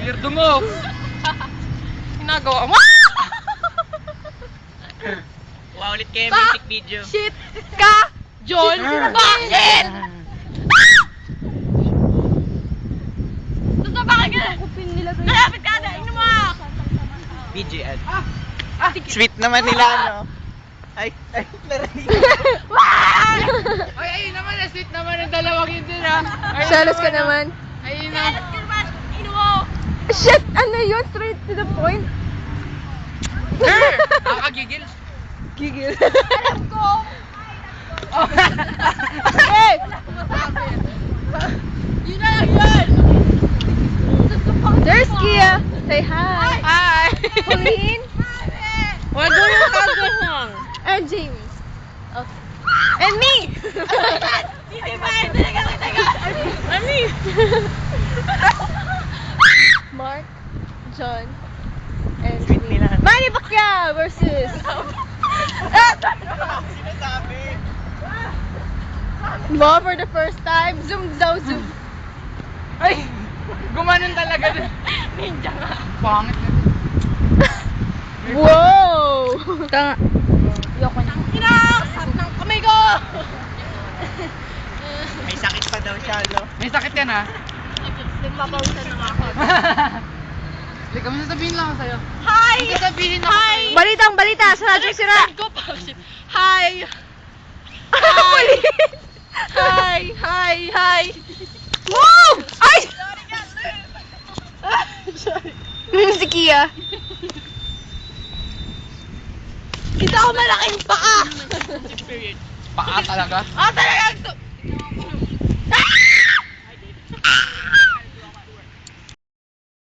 Weirdo mo. Ginagawa mo. Wow, ulit kayo music video. Shit ka, John. Bakit? Sasabakan ka na. Malapit ka na. Ino mo. BJ ad. Sweet naman nila, no? Ay, narinig. Ay, ayun naman. Sweet naman ang dalawang yun din, ha. Shalos ka naman. Ayun na. Ino mo. Shit! Ano yun? Straight to the point? Nakakagigil. Gigil. Alam ko. Hey! Yun na lang yun. There's Kia. Say hi. Hi. Pauline. Wag mo yung kagahang. And Jamie. Okay. And me! Hindi ba? Teka. Mami. Mark, John, and Sweet me. nila. Manny Pacquiao versus... Sinasabi. Mo for the first time. Zoom daw, zoom. Ay, gumanon talaga dun. Ninja nga. Pangit na. Wow! Tanga. Yoko na. Kinakasap ng kamay ko! May sakit pa daw siya, no? May sakit yan, ha? Nagpapawisan na nga ako. Teka, may sasabihin lang ako sa'yo. Hi! May sasabihin ako sa'yo. Balitang balita sa Radyo Sira. Hi! Hi! Wow! Ay! Si Kia. Kita ko malaking paa! Paa talaga? Ah, talaga!